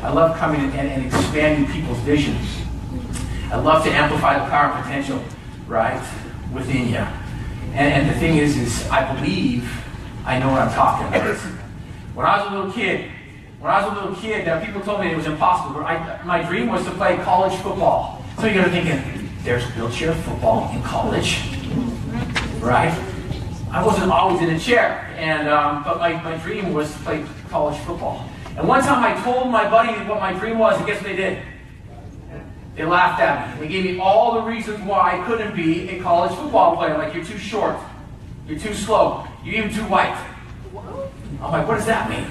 I love coming and expanding people's visions. I love to amplify the power and potential, right, within you. And the thing is I believe I know what I'm talking about. When I was a little kid, people told me it was impossible. My dream was to play college football. So you're thinking, there's wheelchair football in college, right? I wasn't always in a chair, but my dream was to play college football. And one time I told my buddy what my dream was, and guess what they did? They laughed at me. They gave me all the reasons why I couldn't be a college football player. Like, you're too short, you're too slow, you're even too white. I'm like, what does that mean?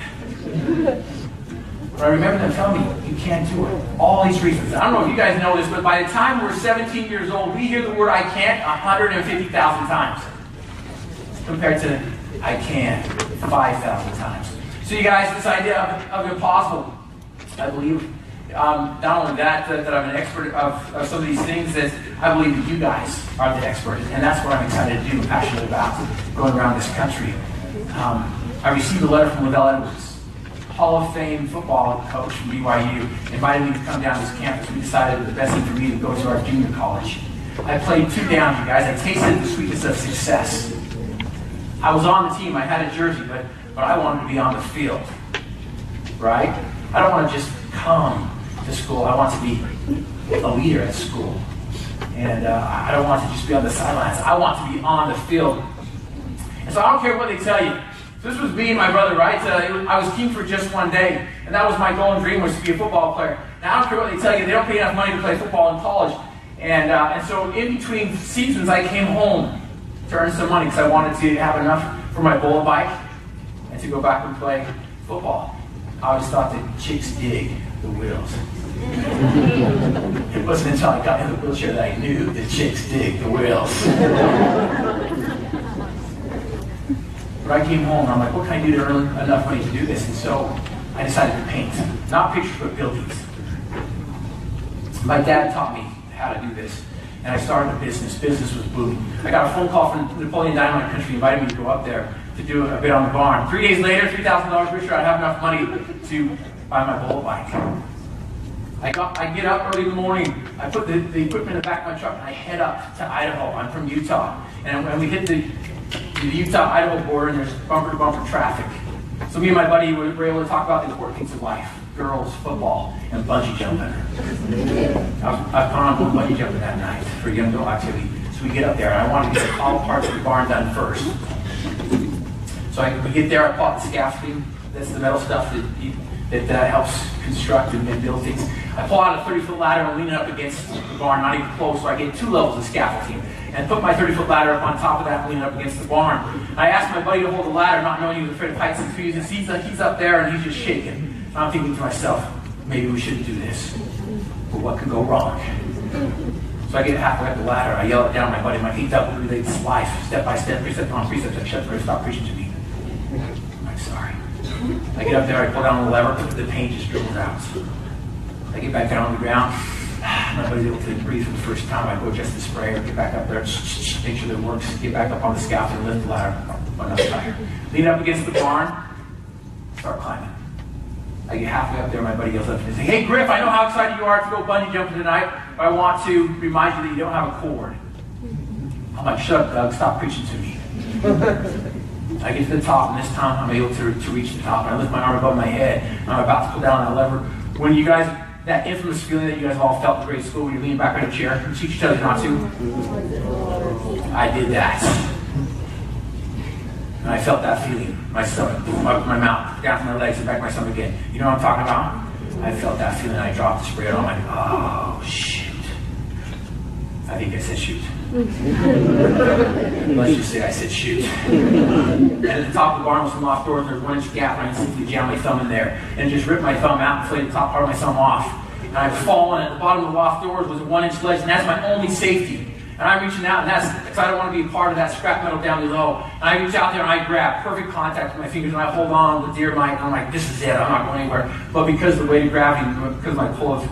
But I remember them telling me, you can't do it. All these reasons. I don't know if you guys know this, but by the time we're 17 years old, we hear the word I can't 150,000 times. Compared to I can 5,000 times. So you guys, this idea of impossible, I believe, not only that I'm an expert of some of these things, that I believe that you guys are the expert. And that's what I'm excited to do, passionate about, going around this country. I received a letter from Lavelle Edwards, Hall of Fame football coach from BYU, invited me to come down to this campus. We decided that the best thing for me to go to our junior college. I played 2 downs, you guys. I tasted the sweetness of success. I was on the team. I had a jersey, but I wanted to be on the field, right? I don't want to just come to school. I want to be a leader at school. And I don't want to just be on the sidelines. I want to be on the field. And so I don't care what they tell you. So this was me and my brother, right? I was king for just one day. And that was my goal and dream, was to be a football player. Now I don't care what they tell you. They don't pay enough money to play football in college. And so in between seasons, I came home to earn some money because I wanted to have enough for my bullet bike and to go back and play football. I always thought that chicks dig the wheels. It wasn't until I got in the wheelchair that I knew that chicks dig the wheels. But I came home and I'm like, what can I do to earn enough money to do this? And so I decided to paint. Not pictures, but buildings. My dad taught me how to do this. And I started a business. Business was booming. I got a phone call from Napoleon Dynamite Country, inviting me to go up there to do a bit on the barn. 3 days later, $3,000 richer, I'd have enough money to buy my bullet bike. I get up early in the morning, I put the equipment in the back of my truck, and I head up to Idaho. I'm from Utah. And when we hit the Utah-Idaho border, and there's bumper-to-bumper traffic. So me and my buddy were able to talk about the important things of life. Girls, football, and bungee jumping. I've gone on bungee jumping that night for young adult activity. So we get up there, and I wanted to get all parts of the barn done first. So we get there, I pull out the scaffolding. That's the metal stuff that helps construct and build things. I pull out a 30-foot ladder and lean it up against the barn, not even close, so I get 2 levels of scaffolding. And put my 30-foot ladder up on top of that and lean it up against the barn. I asked my buddy to hold the ladder, not knowing he was afraid of heights and trees. And he's up there and he's just shaking. And I'm thinking to myself, maybe we shouldn't do this. But what could go wrong? So I get halfway up the ladder, I yell it down, my buddy, my feet up, relates life, step by step, precept on precept, I shut the door, stop preaching to me. I'm like, sorry. I get up there, I pull down the lever, the paint just dribbles out. I get back down on the ground. My buddy's able to breathe for the first time. I go adjust the sprayer, get back up there, make sure that it works, get back up on the scaffold and lift the ladder one up higher. Lean up against the barn, start climbing. I get halfway up there, my buddy yells up to me and says, hey Griff, I know how excited you are to go bungee jumping tonight, but I want to remind you that you don't have a cord. I'm like, shut up, Doug, stop preaching to me. I get to the top, and this time I'm able to reach the top, and I lift my arm above my head, and I'm about to pull down that lever. When you guys, that infamous feeling that you guys all felt in grade school when you lean back on a chair and teach each other not to, I did that. And I felt that feeling, my stomach, up my mouth, down to my legs, and back to my stomach again. You know what I'm talking about? I felt that feeling, and I dropped the sprayer, and I'm like, oh, shoot. I think I said shoot. Let's just say I said shoot. And at the top of the barn was some loft doors, and there's a 1-inch gap, and I simply jammed my thumb in there, and just ripped my thumb out and flayed the top part of my thumb off. And I've fallen, and at the bottom of the loft doors was a 1-inch ledge, and that's my only safety. And I'm reaching out, and that's because I don't want to be a part of that scrap metal down below. And I reach out there, and I grab perfect contact with my fingers, and I hold on with dear mic, and I'm like, this is it, I'm not going anywhere. But because of the weight of gravity, because of my pull of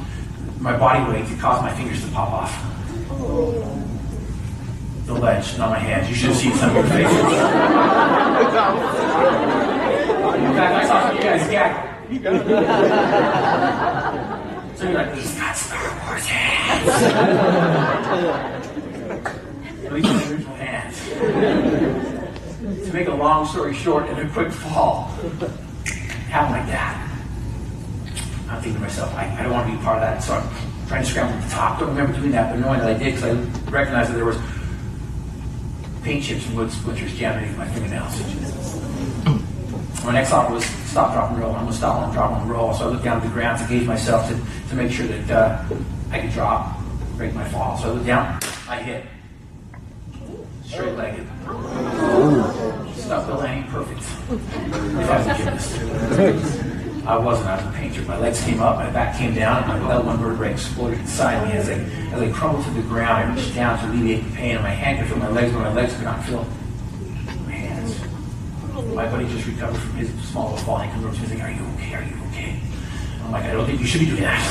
my body weight, it caused my fingers to pop off. The ledge, not my hands. You should have seen some of your faces. In fact, I saw some of you guys gag. they're like, he's got Star Wars hands. At least the original hands. To make a long story short and a quick fall, happened like that. I'm thinking to myself, I don't want to be part of that, so I'm trying to scramble to the top. Don't remember doing that, but knowing that I did, because I recognized that there was paint chips and wood splinters jammed into my fingernails. My next thought was stop, drop, and roll. I'm going to stop and drop and roll. So I looked down at the ground to gauge myself to make sure that I could drop, break my fall. So I looked down, I hit. Straight-legged. Stuff the landing perfect. If I was a gymnast. I wasn't, I was a painter. My legs came up, my back came down, and my L1 vertebrae exploded inside me as I crumbled to the ground. I reached down to alleviate the pain, and my hand could feel my legs, but my legs could not feel my hands. My buddy just recovered from his small little fall. He comes over to me and says, are you okay? Are you okay? I'm like, I don't think you should be doing that.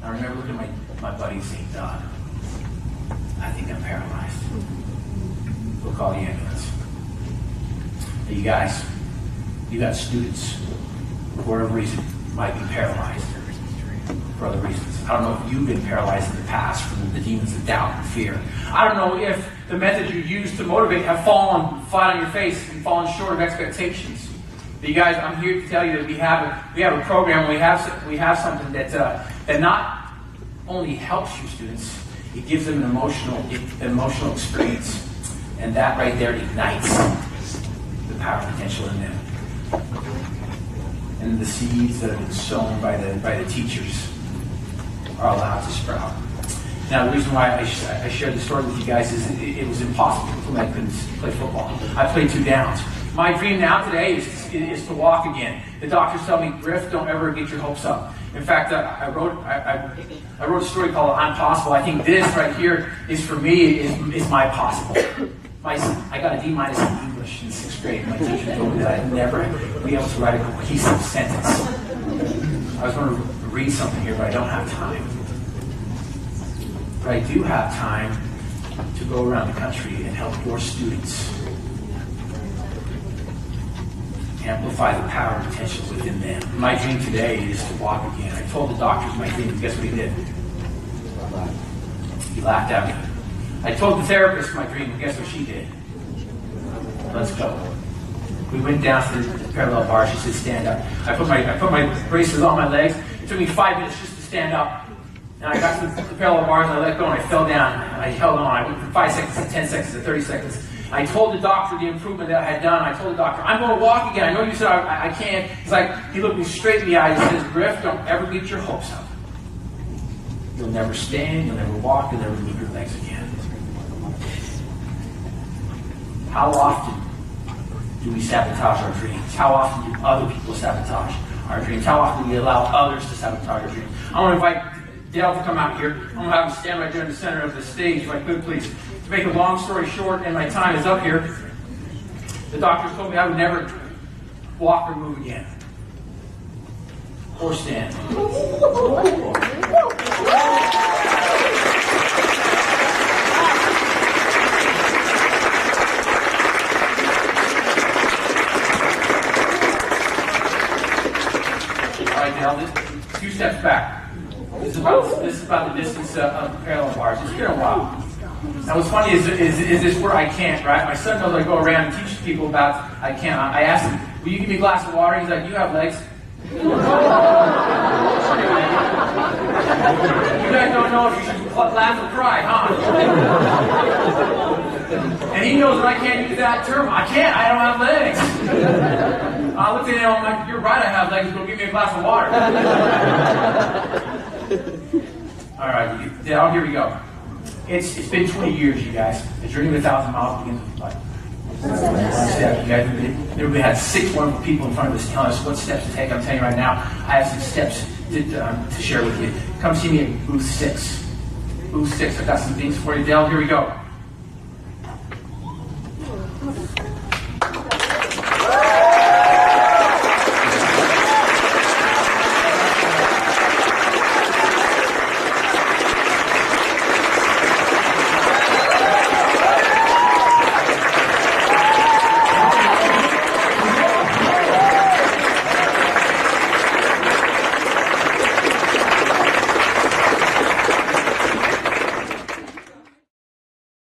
I remember looking at my buddy and saying, Doug, I think I'm paralyzed. We'll call the ambulance. Hey, you guys, you got students who, for whatever reason, might be paralyzed for other reasons. I don't know if you've been paralyzed in the past from the demons of doubt and fear. I don't know if the methods you use to motivate have fallen flat on your face and fallen short of expectations. But you guys, I'm here to tell you that we have a program, we have something that not only helps your students, it gives them an emotional experience, and that right there ignites the power and potential in them. And the seeds that have been sown by the teachers are allowed to sprout. Now, the reason why I shared the story with you guys is it was impossible for me. I couldn't play football. I played 2 downs. My dream now today is to walk again. The doctors tell me, Griff, don't ever get your hopes up. In fact, I wrote a story called I'm Possible. I think this right here is, for me, is my possible. I got a D- in English in 6th grade. My teacher told me that I'd never be able to write a cohesive sentence. I was going to read something here, but I don't have time. But I do have time to go around the country and help your students amplify the power and potential within them. My dream today is to walk again. I told the doctors my dream, and guess what he did? He laughed at me. I told the therapist my dream, and guess what she did? Let's go. We went down to the parallel bar. She said, stand up. I put my braces on my legs. It took me 5 minutes just to stand up. And I got to the parallel bars, and I let go, and I fell down. And I held on. I went from 5 seconds to 10 seconds to 30 seconds. I told the doctor the improvement that I had done. I told the doctor, I'm going to walk again. I know you said I can't. It's like, he looked me straight in the eyes and says, Griff, don't ever get your hopes up. You'll never stand, you'll never walk, you'll never move your legs again. How often do we sabotage our dreams? How often do other people sabotage our dreams? How often do we allow others to sabotage our dreams? I want to invite Dale to come out here. I'm going to have him stand right there in the center of the stage, if I could, please. To make a long story short, and my time is up here, the doctors told me I would never walk or move again. Or stand. All right, Dale, 2 steps back. This is about the distance of the parallel bars. It's been a while. Now, what's funny is this where I can't, right? My son knows I go around and teach people about I can't. I asked him, will you give me a glass of water? He's like, you have legs. You guys don't know if you should laugh or cry, huh? And he knows that I can't use that term. I can't. I don't have legs. I looked at him, I'm like, you're right, I have legs. Go give me a glass of water. All right, Dale, here we go. It's been 20 years, you guys. The journey of 1,000 miles begins with life. You guys, we had 6 wonderful people in front of us telling us what steps to take. I'm telling you right now, I have some steps to share with you. Come see me at booth 6. Booth 6. I've got some things for you, Dale. Here we go.